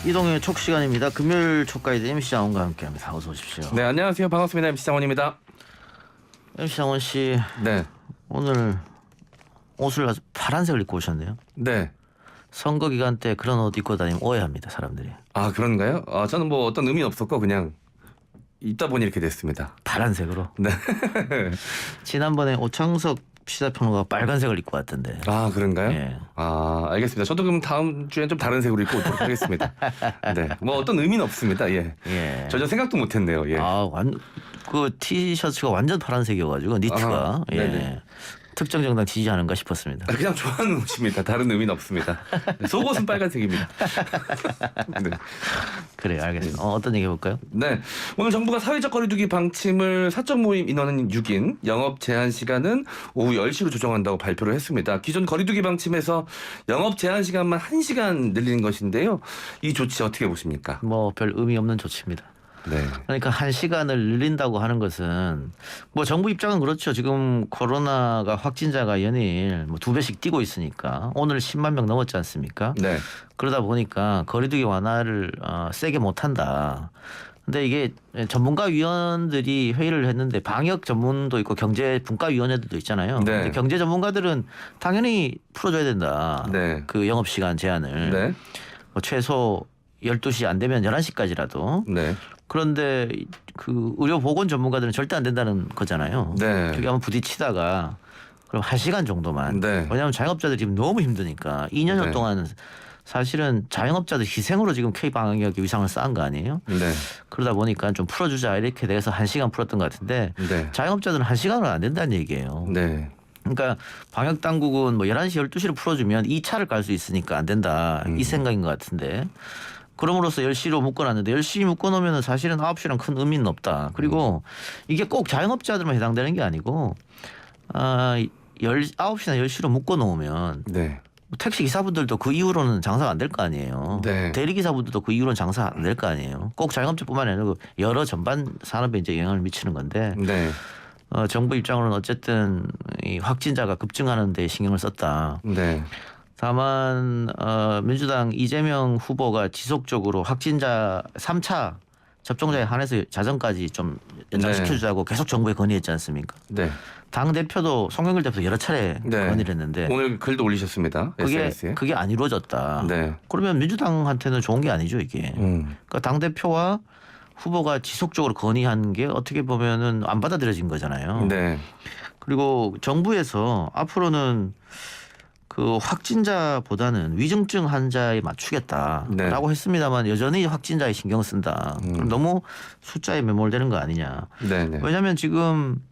이동의 촉 시간입니다. 금요일 촉가이드 MC 장원과 함께합니다. 어서 오십시오. 네, 안녕하세요. 반갑습니다. MC 장원입니다. MC 장원 씨, 네, 오늘 옷을 아주 파란색을 입고 오셨네요. 네. 선거 기간 때 그런 옷 입고 다니면 오해합니다, 사람들이. 아, 그런가요? 저는 뭐 어떤 의미는 없었고 그냥 있다 보니 이렇게 됐습니다. 파란색으로. 네. 지난번에 오창석 시사평론가가 빨간색을 입고 왔던데. 아, 그런가요? 예. 알겠습니다. 저도 그럼 다음 주엔 좀 다른 색으로 입고 오도록 하겠습니다. 네, 뭐 어떤 의미는 없습니다. 예. 예. 전혀 생각도 못했네요. 예. 그 티셔츠가 완전 파란색이어가지고 니트가. 예. 네네. 특정 정당 지지하는가 싶었습니다. 그냥 좋아하는 옷입니다. 다른 의미는 없습니다. 속옷은 빨간색입니다. 네. 그래요, 알겠습니다. 어떤 얘기 해볼까요? 네, 오늘 정부가 사회적 거리두기 방침을 사적 모임 인원은 6인, 영업 제한 시간은 오후 10시로 조정한다고 발표를 했습니다. 기존 거리두기 방침에서 영업 제한 시간만 1시간 늘리는 것인데요. 이 조치 어떻게 보십니까? 뭐 별 의미 없는 조치입니다. 네. 그러니까 1시간을 늘린다고 하는 것은 뭐 정부 입장은 그렇죠. 지금 코로나가 확진자가 연일 뭐 2배씩 뛰고 있으니까 오늘 10만 명 넘었지 않습니까? 네. 그러다 보니까 거리두기 완화를 세게 못한다. 근데 이게 전문가 위원들이 회의를 했는데 방역 전문도 있고 경제 분과위원회들도 있잖아요. 네. 근데 경제 전문가들은 당연히 풀어줘야 된다. 네. 그 영업시간 제한을. 네. 뭐 최소 12시 안 되면 11시까지라도. 네. 그런데 그 의료보건 전문가들은 절대 안 된다는 거잖아요. 네. 저기 한번 부딪히다가 그럼 1시간 정도만. 네. 왜냐하면 자영업자들이 지금 너무 힘드니까 2년 네. 동안 사실은 자영업자들 희생으로 지금 K방역의 위상을 쌓은 거 아니에요? 네. 그러다 보니까 좀 풀어주자 이렇게 돼서 1시간 풀었던 것 같은데 네. 자영업자들은 1시간은 안 된다는 얘기예요. 네. 그러니까 방역당국은 뭐 11시 12시로 풀어주면 2차를 갈 수 있으니까 안 된다 이 생각인 것 같은데 그럼으로써 10시로 묶어놨는데 10시 묶어놓으면 사실은 9시랑 큰 의미는 없다. 그리고 이게 꼭 자영업자들만 해당되는 게 아니고 9시나 10시로 묶어놓으면 네. 택시 기사분들도 그 이후로는 장사가 안 될 거 아니에요. 네. 대리기사분들도 그 이후로는 장사 안 될 거 아니에요. 꼭 자영업자뿐만 아니라 여러 전반 산업에 이제 영향을 미치는 건데 네. 정부 입장으로는 어쨌든 이 확진자가 급증하는 데 신경을 썼다. 네. 다만 민주당 이재명 후보가 지속적으로 확진자 3차 접종자에 한해서 자정까지 좀 연장시켜주자고 계속 정부에 건의했지 않습니까? 네. 당 대표도 송영길 대표도 여러 차례 네. 건의를 했는데 오늘 글도 올리셨습니다. SNS에. 그게 안 이루어졌다. 네. 그러면 민주당한테는 좋은 게 아니죠 이게. 그러니까 당 대표와 후보가 지속적으로 건의한 게 어떻게 보면은 안 받아들여진 거잖아요. 네. 그리고 정부에서 앞으로는 그 확진자보다는 위중증 환자에 맞추겠다라고 네. 했습니다만 여전히 확진자에 신경 쓴다. 그럼 너무 숫자에 매몰되는 거 아니냐. 네. 왜냐하면 지금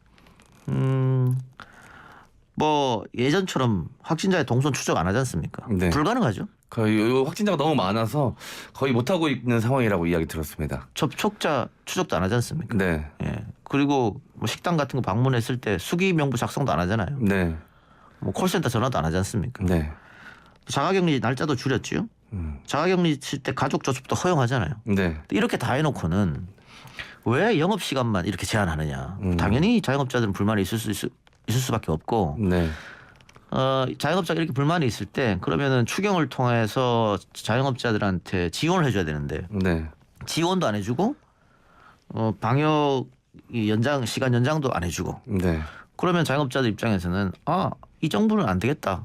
뭐 예전처럼 확진자의 동선 추적 안 하지 않습니까? 네. 불가능하죠. 거의 확진자가 너무 많아서 거의 못하고 있는 상황이라고 이야기 들었습니다. 접촉자 추적도 안 하지 않습니까? 네. 예. 그리고 뭐 식당 같은 거 방문했을 때 수기 명부 작성도 안 하잖아요. 네. 뭐 콜센터 전화도 안 하지 않습니까? 네. 자가격리 날짜도 줄였죠. 자가격리 칠 때 가족 조첩도 허용하잖아요. 네. 이렇게 다 해놓고는 왜 영업 시간만 이렇게 제한하느냐. 당연히 자영업자들은 불만이 있을 수밖에 없고 네. 자영업자가 이렇게 불만이 있을 때 그러면은 추경을 통해서 자영업자들한테 지원을 해줘야 되는데 네. 지원도 안 해주고 방역 시간 연장도 안 해주고 네. 그러면 자영업자들 입장에서는 이 정부는 안 되겠다.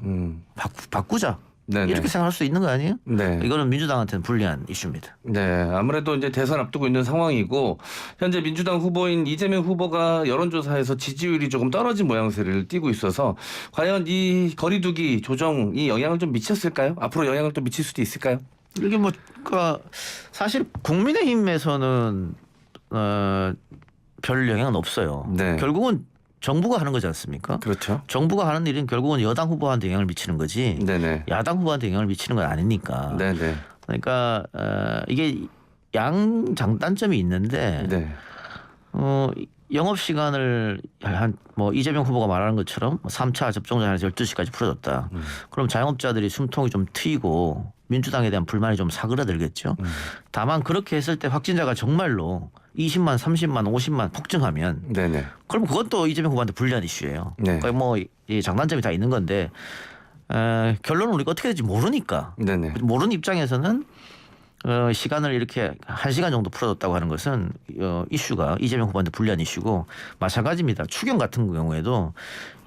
바꾸자. 네네. 이렇게 생각할 수 있는 거 아니에요? 네. 이거는 민주당한테는 불리한 이슈입니다. 네. 아무래도 이제 대선 앞두고 있는 상황이고 현재 민주당 후보인 이재명 후보가 여론조사에서 지지율이 조금 떨어진 모양새를 띠고 있어서 과연 이 거리두기 조정이 영향을 좀 미쳤을까요? 앞으로 영향을 또 미칠 수도 있을까요? 이게 뭐 그러니까 사실 국민의힘에서는 별 영향은 없어요. 네. 결국은 정부가 하는 거지 않습니까? 그렇죠. 정부가 하는 일은 결국은 여당 후보한테 영향을 미치는 거지 네네. 야당 후보한테 영향을 미치는 건 아니니까. 네네. 그러니까 이게 양 장단점이 있는데 네. 영업 시간을 뭐 이재명 후보가 말하는 것처럼 3차 접종자 한해서 12시까지 풀어줬다. 그럼 자영업자들이 숨통이 좀 트이고 민주당에 대한 불만이 좀 사그라들겠죠. 다만 그렇게 했을 때 확진자가 정말로 20만, 30만, 50만 폭증하면 네네. 그럼 그건 또 이재명 후보한테 불리한 이슈예요. 네. 그러니까 뭐 이 장단점이 다 있는 건데 결론은 우리가 어떻게 될지 모르니까 네네. 모르는 입장에서는 시간을 이렇게 1시간 정도 풀어줬다고 하는 것은 이슈가 이재명 후보한테 불리한 이슈고 마찬가지입니다. 추경 같은 경우에도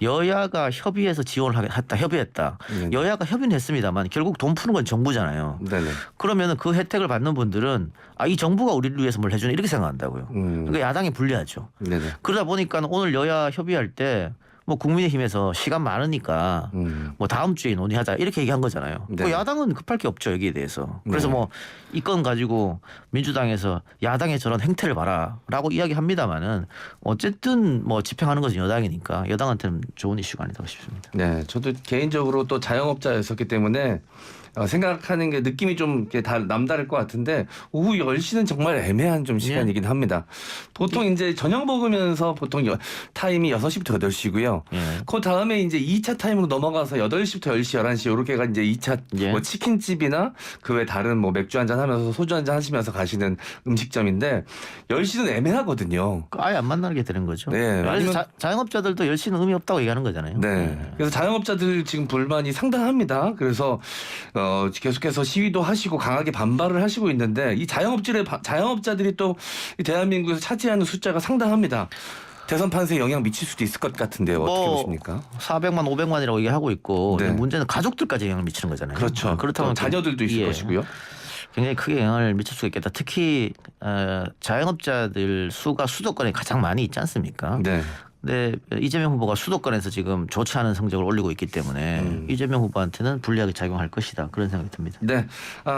여야가 협의해서 지원을 했다 협의했다. 여야가 협의는 했습니다만 결국 돈 푸는 건 정부잖아요. 네네. 그러면 그 혜택을 받는 분들은 이 정부가 우리를 위해서 뭘 해주는 이렇게 생각한다고요. 그러니까 야당이 불리하죠. 네네. 그러다 보니까 오늘 여야 협의할 때 뭐 국민의힘에서 시간 많으니까 뭐 다음 주에 논의하자 이렇게 얘기한 거잖아요. 네. 그 야당은 급할 게 없죠 여기에 대해서. 그래서 네. 뭐 이 건 가지고 민주당에서 야당의 저런 행태를 봐라라고 이야기합니다만은 어쨌든 뭐 집행하는 것은 여당이니까 여당한테는 좋은 이슈가 아니다고 싶습니다. 네, 저도 개인적으로 또 자영업자였었기 때문에 생각하는 게 느낌이 좀 이렇게 남다를 것 같은데 오후 10시는 정말 애매한 좀 시간이긴 합니다. 보통 이제 저녁 먹으면서 보통 타임이 6시부터 8시고요. 예. 그 다음에 이제 2차 타임으로 넘어가서 8시부터 10시, 11시 이렇게가 이제 2차 예. 뭐 치킨집이나 그 외 다른 뭐 맥주 한잔 하면서 소주 한잔 하시면서 가시는 음식점인데 10시는 애매하거든요. 아예 안 만나게 되는 거죠. 네, 그래서 아니면- 자영업자들도 10시는 의미 없다고 얘기하는 거잖아요. 네. 그래서 자영업자들 지금 불만이 상당합니다. 그래서 계속해서 시위도 하시고 강하게 반발을 하시고 있는데 이 자영업자들이 또 이 대한민국에서 차지하는 숫자가 상당합니다. 대선 판세에 영향 미칠 수도 있을 것 같은데요. 어떻게 보십니까? 400만, 500만이라고 얘기하고 있고 네. 문제는 가족들까지 영향을 미치는 거잖아요. 그렇죠. 그렇다면 자녀들도 있을 예. 것이고요. 굉장히 크게 영향을 미칠 수가 있겠다. 특히 자영업자들 수가 수도권에 가장 많이 있지 않습니까? 네. 근데 이재명 후보가 수도권에서 지금 좋지 않은 성적을 올리고 있기 때문에 이재명 후보한테는 불리하게 작용할 것이다. 그런 생각이 듭니다. 네.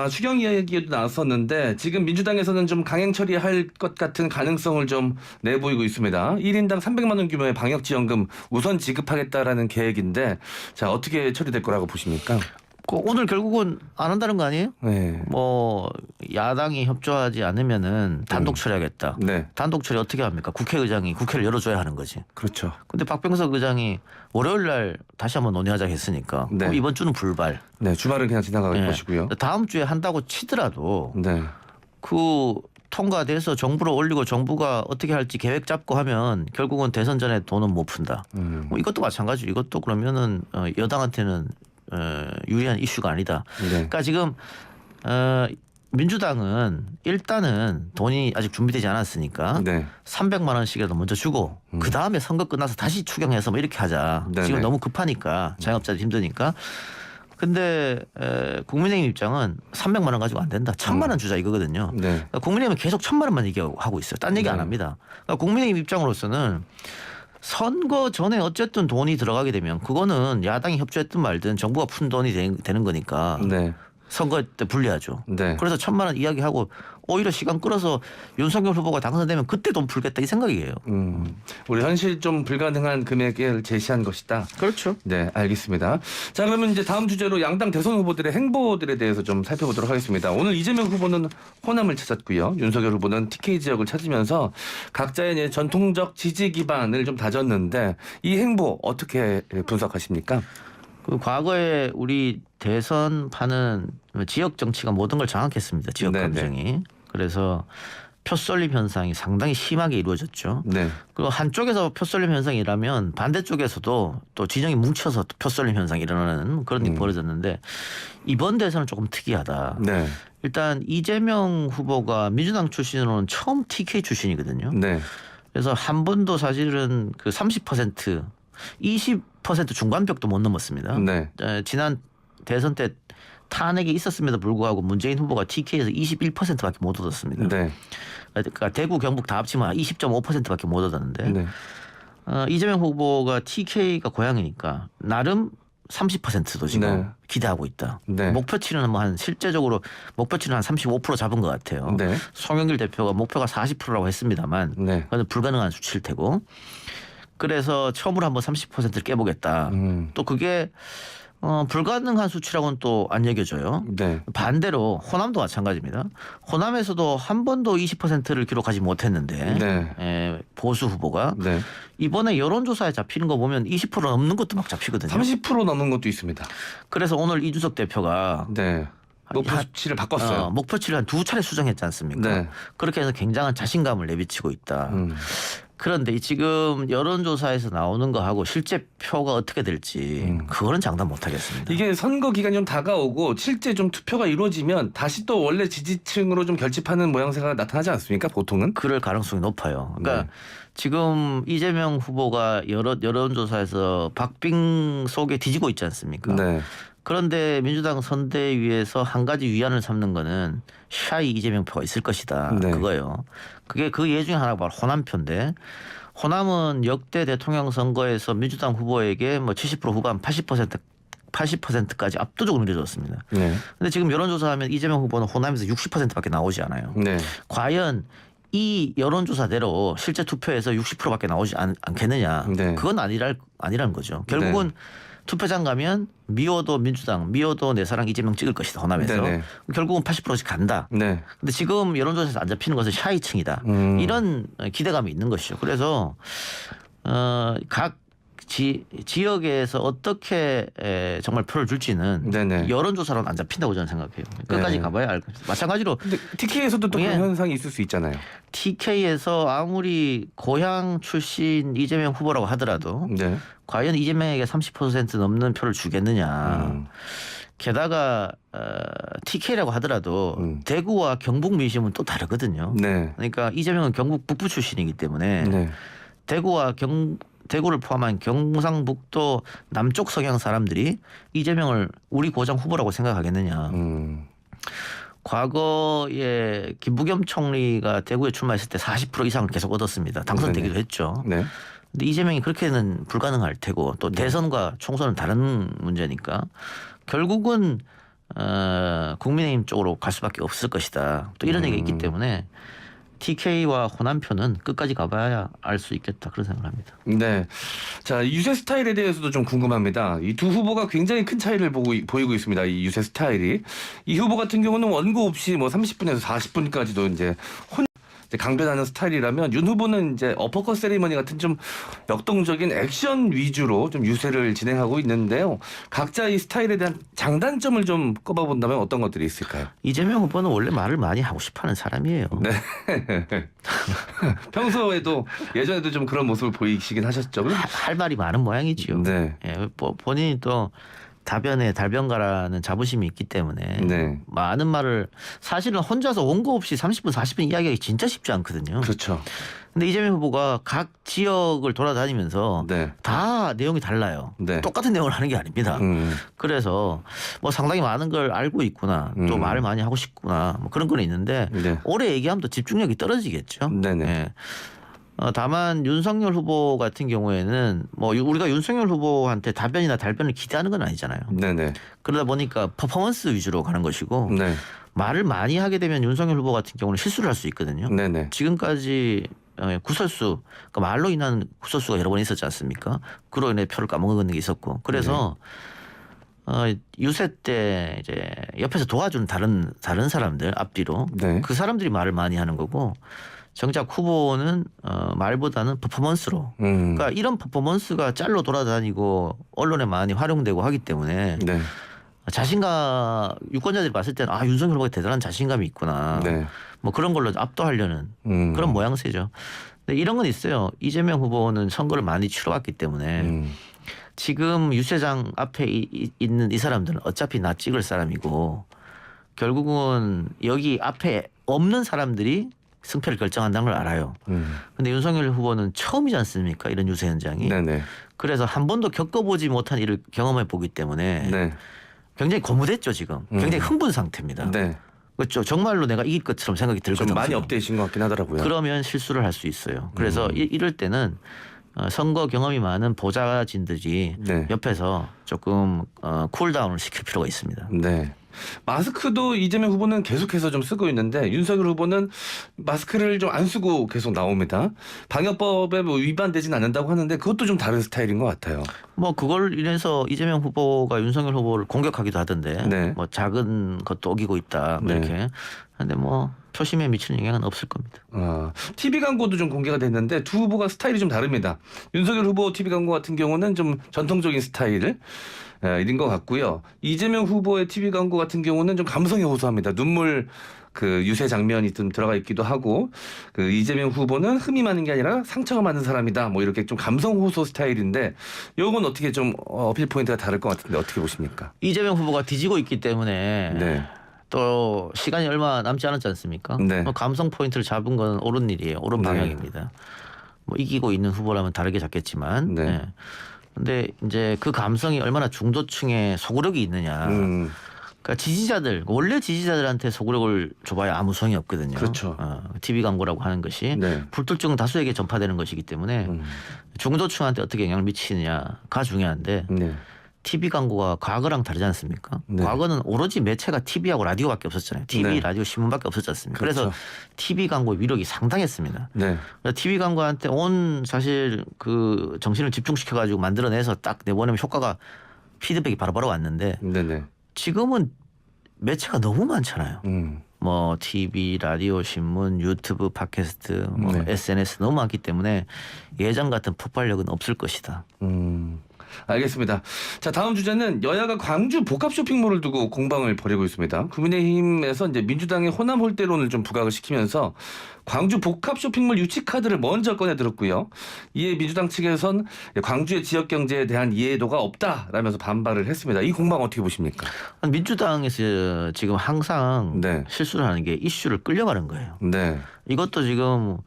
추경 이야기도 나왔었는데 지금 민주당에서는 좀 강행 처리할 것 같은 가능성을 좀 내보이고 있습니다. 1인당 300만 원 규모의 방역지원금 우선 지급하겠다라는 계획인데 자 어떻게 처리될 거라고 보십니까? 오늘 결국은 안 한다는 거 아니에요? 네. 뭐 야당이 협조하지 않으면은 단독 처리하겠다. 네. 단독 처리 어떻게 합니까? 국회의장이 국회를 열어줘야 하는 거지. 그렇죠. 근데 박병석 의장이 월요일 날 다시 한번 논의하자 했으니까 네. 이번 주는 불발. 네. 주말은 그냥 지나갈 예. 것이고요. 다음 주에 한다고 치더라도 네. 그 통과돼서 정부로 올리고 정부가 어떻게 할지 계획 잡고 하면 결국은 대선 전에 돈은 못 푼다. 뭐 이것도 마찬가지로 이것도 그러면은 여당한테는 유리한 이슈가 아니다. 네. 그러니까 지금 민주당은 일단은 돈이 아직 준비되지 않았으니까 네. 300만 원씩이라도 먼저 주고 그 다음에 선거 끝나서 다시 추경해서 뭐 이렇게 하자. 네네. 지금 너무 급하니까 자영업자들 힘드니까. 근데 국민의힘 입장은 300만 원 가지고 안 된다. 1000만 원 주자 이거거든요. 네. 그러니까 국민의힘은 계속 1000만 원만 얘기하고 있어요. 딴 얘기 안 네. 합니다. 그러니까 국민의힘 입장으로서는 선거 전에 어쨌든 돈이 들어가게 되면 그거는 야당이 협조했든 말든 정부가 푼 돈이 되는 거니까 네. 선거 때 불리하죠. 네. 그래서 1000만 원 이야기하고 오히려 시간 끌어서 윤석열 후보가 당선되면 그때 돈 풀겠다 이 생각이에요. 우리 현실 좀 불가능한 금액을 제시한 것이다. 그렇죠. 네, 알겠습니다. 자, 그러면 이제 다음 주제로 양당 대선 후보들의 행보들에 대해서 좀 살펴보도록 하겠습니다. 오늘 이재명 후보는 호남을 찾았고요. 윤석열 후보는 TK 지역을 찾으면서 각자의 이제 전통적 지지 기반을 좀 다졌는데 이 행보 어떻게 분석하십니까? 그 과거에 우리 대선판은 지역 정치가 모든 걸 장악했습니다. 지역 네네. 감정이. 그래서 표썰림 현상이 상당히 심하게 이루어졌죠. 네. 그리고 한쪽에서 표썰림 현상이 일어나면 반대쪽에서도 또 진영이 뭉쳐서 또 표썰림 현상이 일어나는 그런 일이 벌어졌는데 이번 대선은 조금 특이하다. 네. 일단 이재명 후보가 민주당 출신으로는 처음 TK 출신이거든요. 네. 그래서 한 번도 사실은 그 30% 20% 중간벽도 못 넘었습니다. 네. 지난 대선 때 탄핵이 있었음에도 불구하고 문재인 후보가 TK에서 21%밖에 못 얻었습니다. 네. 그러니까 대구 경북 다 합치면 20.5%밖에 못 얻었는데 네. 이재명 후보가 TK가 고향이니까 나름 30%도 지금 네. 기대하고 있다. 네. 목표치는 뭐 한 실제적으로 목표치는 한 35% 잡은 것 같아요. 네. 송영길 대표가 목표가 40%라고 했습니다만 네. 그건 불가능한 수치일 테고 그래서 처음으로 한번 30%를 깨보겠다. 또 그게 불가능한 수치라고는 또 안 여겨져요. 네. 반대로 호남도 마찬가지입니다. 호남에서도 한 번도 20%를 기록하지 못했는데 네. 보수 후보가 네. 이번에 여론조사에 잡히는 거 보면 20% 넘는 것도 막 잡히거든요. 30% 넘은 것도 있습니다. 그래서 오늘 이준석 대표가 네. 목표치를 바꿨어요. 목표치를 한 2차례 수정했지 않습니까? 네. 그렇게 해서 굉장한 자신감을 내비치고 있다. 그런데 지금 여론조사에서 나오는 거하고 실제 표가 어떻게 될지 그거는 장담 못 하겠습니다. 이게 선거 기간이 좀 다가오고 실제 좀 투표가 이루어지면 다시 또 원래 지지층으로 좀 결집하는 모양새가 나타나지 않습니까? 보통은? 그럴 가능성이 높아요. 그러니까 네. 지금 이재명 후보가 여론조사에서 박빙 속에 뒤지고 있지 않습니까? 네. 그런데 민주당 선대위에서 한 가지 위안을 삼는 거는 샤이 이재명 표가 있을 것이다. 네. 그거예요. 그게 그 예 중에 하나가 바로 호남표인데 호남은 역대 대통령 선거에서 민주당 후보에게 뭐 70% 후반 80%까지 압도적으로 밀어줬습니다. 네. 근데 지금 여론조사하면 이재명 후보는 호남에서 60%밖에 나오지 않아요. 네. 과연 이 여론조사대로 실제 투표에서 60%밖에 나오지 않겠느냐. 네. 그건 아니라는 거죠. 결국은 투표장 가면 미워도 민주당, 미워도 내 사랑 이재명 찍을 것이다. 호남에서. 네네. 결국은 80%씩 간다. 네. 근데 지금 여론조사에서 안 잡히는 것은 샤이층이다. 이런 기대감이 있는 것이죠. 그래서 각 지역에서 어떻게 정말 표를 줄지는 네네. 여론조사로는 안 잡힌다고 저는 생각해요. 끝까지 네. 가봐야 알 것입니다. 마찬가지로 근데 TK에서도 또 예. 그런 현상이 있을 수 있잖아요. TK에서 아무리 고향 출신 이재명 후보라고 하더라도 네. 과연 이재명에게 30% 넘는 표를 주겠느냐. 게다가 TK라고 하더라도 대구와 경북 민심은 또 다르거든요. 네. 그러니까 이재명은 경북 북부 출신이기 때문에 네. 대구를 포함한 경상북도 남쪽 성향 사람들이 이재명을 우리 고장 후보라고 생각하겠느냐. 과거에 김부겸 총리가 대구에 출마했을 때 40% 이상을 계속 얻었습니다. 당선되기도 네네. 했죠. 네. 근데 이재명이 그렇게는 불가능할 테고 또 대선과 총선은 다른 문제니까 결국은 국민의힘 쪽으로 갈 수밖에 없을 것이다. 또 이런 얘기가 있기 때문에 TK와 호남표는 끝까지 가봐야 알 수 있겠다 그런 생각을 합니다. 네. 자, 유세 스타일에 대해서도 좀 궁금합니다. 이 두 후보가 굉장히 큰 차이를 보이고 있습니다. 이 유세 스타일이. 이 후보 같은 경우는 원고 없이 뭐 30분에서 40분까지도 이제 강변하는 스타일이라면 윤 후보는 이제 어퍼컷 세리머니 같은 좀 역동적인 액션 위주로 좀 유세를 진행하고 있는데요. 각자 이 스타일에 대한 장단점을 좀 꼽아본다면 어떤 것들이 있을까요? 이재명 후보는 원래 말을 많이 하고 싶어하는 사람이에요. 네. 평소에도 예전에도 좀 그런 모습을 보이시긴 하셨죠? 할 말이 많은 모양이지요. 네. 예, 본인이 또 다변에 달변가라는 자부심이 있기 때문에 네. 많은 말을 사실은 혼자서 원고 없이 30분 40분 이야기하기 진짜 쉽지 않거든요. 그렇죠. 근데 이재명 후보가 각 지역을 돌아다니면서 네. 다 내용이 달라요. 네. 똑같은 내용을 하는 게 아닙니다. 그래서 뭐 상당히 많은 걸 알고 있구나. 또 말을 많이 하고 싶구나. 뭐 그런 건 있는데 네. 오래 얘기하면 또 집중력이 떨어지겠죠. 네네. 예. 다만 윤석열 후보 같은 경우에는 뭐 우리가 윤석열 후보한테 답변이나 달변을 기대하는 건 아니잖아요. 네네. 그러다 보니까 퍼포먼스 위주로 가는 것이고 네. 말을 많이 하게 되면 윤석열 후보 같은 경우는 실수를 할 수 있거든요. 네네. 지금까지 구설수, 그러니까 말로 인한 구설수가 여러 번 있었지 않습니까? 그로 인해 표를 까먹은 게 있었고 그래서 유세 때 이제 옆에서 도와주는 다른 사람들 앞뒤로 네. 그 사람들이 말을 많이 하는 거고 정작 후보는 말보다는 퍼포먼스로 그러니까 이런 퍼포먼스가 짤로 돌아다니고 언론에 많이 활용되고 하기 때문에 네. 자신감 유권자들이 봤을 때는 아 윤석열 후보가 대단한 자신감이 있구나 네. 뭐 그런 걸로 압도하려는 그런 모양새죠. 근데 이런 건 있어요. 이재명 후보는 선거를 많이 치러왔기 때문에 지금 유세장 앞에 있는 이 사람들은 어차피 나 찍을 사람이고 결국은 여기 앞에 없는 사람들이 승패를 결정한다는 걸 알아요. 근데 윤석열 후보는 처음이지 않습니까? 이런 유세 현장이. 네네. 그래서 한 번도 겪어보지 못한 일을 경험해 보기 때문에 네. 굉장히 고무됐죠 지금. 굉장히 흥분 상태입니다. 네. 그렇죠. 정말로 내가 이길 것처럼 생각이 들거든요. 좀 많이 업되신 것 같긴 하더라고요. 그러면 실수를 할 수 있어요. 그래서 이럴 때는 선거 경험이 많은 보좌진들이 네. 옆에서 조금 쿨다운을 시킬 필요가 있습니다. 네. 마스크도 이재명 후보는 계속해서 좀 쓰고 있는데 윤석열 후보는 마스크를 좀 안 쓰고 계속 나옵니다. 방역법에 뭐 위반되진 않는다고 하는데 그것도 좀 다른 스타일인 것 같아요. 뭐 그걸 인해서 이재명 후보가 윤석열 후보를 공격하기도 하던데 네. 뭐 작은 것도 어기고 있다 뭐 네. 이렇게. 근데 뭐 표심에 미치는 영향은 없을 겁니다. TV 광고도 좀 공개가 됐는데 두 후보가 스타일이 좀 다릅니다. 윤석열 후보 TV 광고 같은 경우는 좀 전통적인 스타일을 일인 것 같고요. 이재명 후보의 TV 광고 같은 경우는 좀 감성에 호소합니다. 눈물 그 유세 장면이 좀 들어가 있기도 하고 그 이재명 후보는 흠이 많은 게 아니라 상처가 많은 사람이다. 뭐 이렇게 좀 감성 호소 스타일인데 요건 어떻게 좀 어필 포인트가 다를 것 같은데 어떻게 보십니까? 이재명 후보가 뒤지고 있기 때문에 네. 또 시간이 얼마 남지 않았지 않습니까? 네. 뭐 감성 포인트를 잡은 건 옳은 일이에요. 옳은 네. 방향입니다. 뭐 이기고 있는 후보라면 다르게 잡겠지만. 네. 네. 근데 이제 그 감성이 얼마나 중도층에 소구력이 있느냐. 그러니까 지지자들 원래 지지자들한테 소구력을 줘봐야 아무 소용이 없거든요. 그렇죠. TV 광고라고 하는 것이 네. 불특정 다수에게 전파되는 것이기 때문에 중도층한테 어떻게 영향을 미치느냐가 중요한데 네. TV 광고가 과거랑 다르지 않습니까? 네. 과거는 오로지 매체가 TV하고 라디오밖에 없었잖아요. TV, 네. 라디오, 신문밖에 없었지 않습니까? 그래서 그렇죠. TV 광고의 위력이 상당했습니다. 네. TV 광고한테 온 사실 그 정신을 집중시켜 가지고 만들어내서 딱 내보내면 효과가 피드백이 바로바로 왔는데 네네. 지금은 매체가 너무 많잖아요. 뭐 TV, 라디오, 신문, 유튜브, 팟캐스트, 뭐 네. SNS 너무 많기 때문에 예전 같은 폭발력은 없을 것이다. 알겠습니다. 자, 다음 주제는 여야가 광주 복합 쇼핑몰을 두고 공방을 벌이고 있습니다. 국민의힘에서 이제 민주당의 호남 홀대론을 좀 부각을 시키면서 광주 복합 쇼핑몰 유치 카드를 먼저 꺼내들었고요. 이에 민주당 측에선 광주의 지역 경제에 대한 이해도가 없다라면서 반발을 했습니다. 이 공방 어떻게 보십니까? 민주당에서 지금 항상 네. 실수를 하는 게 이슈를 끌려가는 거예요. 네. 이것도 지금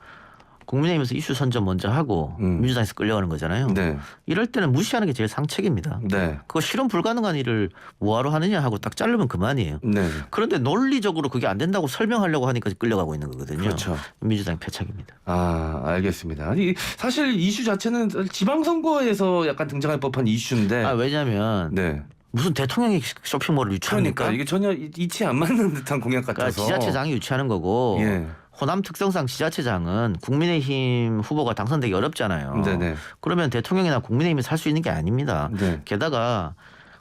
국민의힘에서 이슈 선점 먼저 하고 민주당에서 끌려가는 거잖아요. 네. 이럴 때는 무시하는 게 제일 상책입니다. 네. 그거 실현 불가능한 일을 뭐하러 하느냐 하고 딱 자르면 그만이에요. 네. 그런데 논리적으로 그게 안 된다고 설명하려고 하니까 끌려가고 있는 거거든요. 그렇죠. 민주당 패착입니다. 아, 알겠습니다. 아니, 사실 이슈 자체는 지방선거에서 약간 등장할 법한 이슈인데. 왜냐하면 네. 무슨 대통령이 쇼핑몰을 유치합니까? 그러니까 이게 전혀 이치 안 맞는 듯한 공약 같아서. 그러니까 지자체장이 유치하는 거고 예. 호남 특성상 지자체장은 국민의힘 후보가 당선되기 어렵잖아요. 네네. 그러면 대통령이나 국민의힘이 살 수 있는 게 아닙니다. 네. 게다가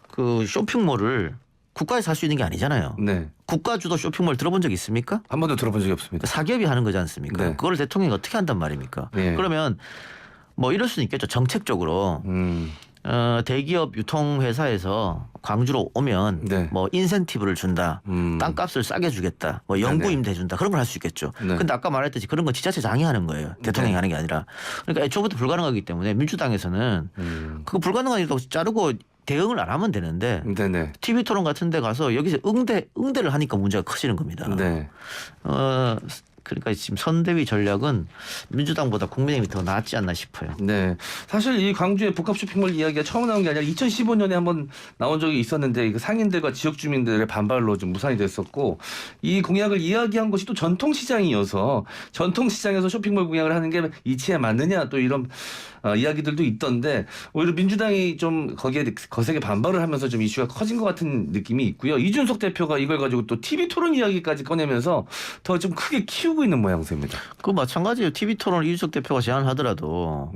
그 쇼핑몰을 국가에서 살 수 있는 게 아니잖아요. 네. 국가 주도 쇼핑몰 들어본 적 있습니까? 한 번도 들어본 적이 없습니다. 사기업이 하는 거지 않습니까? 네. 그걸 대통령이 어떻게 한단 말입니까? 예. 그러면 뭐 이럴 수는 있겠죠. 정책적으로 대기업 유통회사에서 광주로 오면 네. 뭐 인센티브를 준다. 땅값을 싸게 주겠다. 뭐 영구임대 준다. 그런 걸 할 수 있겠죠. 네. 근데 아까 말했듯이 그런 건 지자체장이 하는 거예요. 대통령이 네. 하는 게 아니라. 그러니까 애초부터 불가능하기 때문에 민주당에서는 그거 불가능한 일도 자르고 대응을 안 하면 되는데 네네. TV 토론 같은 데 가서 여기서 응대를 하니까 문제가 커지는 겁니다. 네. 그러니까 지금 선대위 전략은 민주당보다 국민의힘이 더 낫지 않나 싶어요. 네. 사실 이 광주의 복합 쇼핑몰 이야기가 처음 나온 게 아니라 2015년에 한번 나온 적이 있었는데 그 상인들과 지역 주민들의 반발로 좀 무산이 됐었고 이 공약을 이야기한 것이 또 전통시장이어서 전통시장에서 쇼핑몰 공약을 하는 게 이치에 맞느냐 또 이런 이야기들도 있던데 오히려 민주당이 좀 거기에 거세게 반발을 하면서 좀 이슈가 커진 것 같은 느낌이 있고요. 이준석 대표가 이걸 가지고 또 TV 토론 이야기까지 꺼내면서 더 좀 크게 키우고 있는 모양새입니다. 그 마찬가지예요. TV 토론을 이준석 대표가 제안하더라도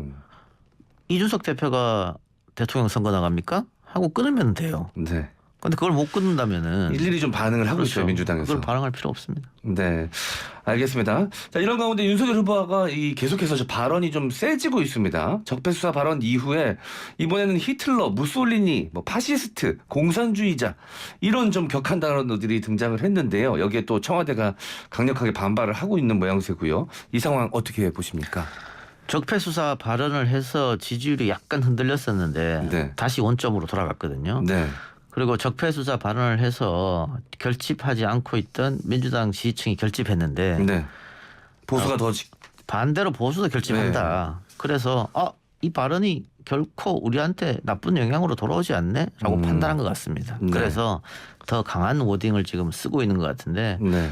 이준석 대표가 대통령 선거 나갑니까? 하고 끊으면 돼요. 네. 근데 그걸 못 끊는다면은 일일이 좀 반응을 하고 있어요, 민주당에서. 그걸 반응할 필요 없습니다. 네, 알겠습니다. 자, 이런 가운데 윤석열 후보가 계속해서 저 발언이 좀 세지고 있습니다. 적폐수사 발언 이후에 이번에는 히틀러, 무솔리니, 뭐 파시스트, 공산주의자 이런 좀 격한 단어들이 등장을 했는데요. 여기에 또 청와대가 강력하게 반발을 하고 있는 모양새고요. 이 상황 어떻게 보십니까? 적폐수사 발언을 해서 지지율이 약간 흔들렸었는데 네. 다시 원점으로 돌아갔거든요. 네, 그리고 적폐수사 발언을 해서 결집하지 않고 있던 민주당 지지층이 결집했는데 네. 보수가 더 반대로 보수도 결집한다. 그래서 이 발언이 결코 우리한테 나쁜 영향으로 돌아오지 않네라고 판단한 것 같습니다. 네. 그래서 더 강한 워딩을 지금 쓰고 있는 것 같은데 네,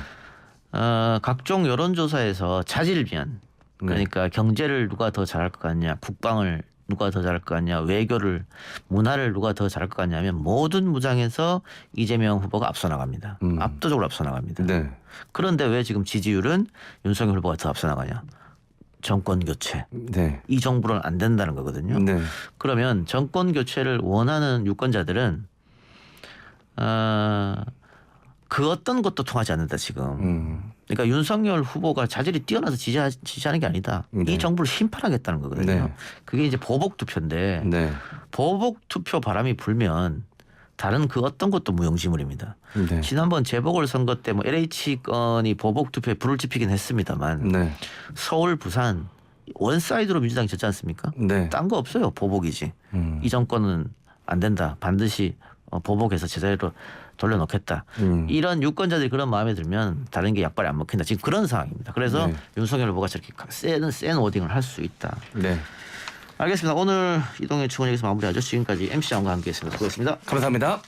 각종 여론조사에서 자질비한 그러니까 경제를 누가 더 잘할 것 같냐, 국방을 누가 더 잘할 것 같냐, 외교를 문화를 누가 더 잘할 것 같냐면 모든 무장에서 이재명 후보가 앞서 나갑니다. 압도적으로 앞서 나갑니다. 네, 그런데 왜 지금 지지율은 윤석열 후보가 더 앞서 나가냐? 정권 교체. 네, 이 정부는 안 된다는 거거든요. 네, 그러면 정권 교체를 원하는 유권자들은 그 어떤 것도 통하지 않는다 지금. 그러니까 윤석열 후보가 자질이 뛰어나서 지지하는 게 아니다. 네. 이 정부를 심판하겠다는 거거든요. 네. 그게 이제 보복 투표인데 네, 보복 투표 바람이 불면 다른 그 어떤 것도 무용지물입니다. 네. 지난번 재보궐선거 때 뭐 LH 건이 보복 투표에 불을 지피긴 했습니다만 네. 서울, 부산 원사이드로 민주당이 졌지 않습니까? 네. 딴 거 없어요. 보복이지. 이 정권은 안 된다. 반드시 보복해서 제자리로 돌려놓겠다. 이런 유권자들이 그런 마음에 들면 다른 게 약발이 안 먹힌다. 지금 그런 상황입니다. 그래서 네. 윤석열 후보가 저렇게 센 워딩을 할 수 있다. 네. 알겠습니다. 오늘 이동현 측원 여기서 마무리하죠. 지금까지 MC 장과 함께했습니다. 수고했습니다. 감사합니다.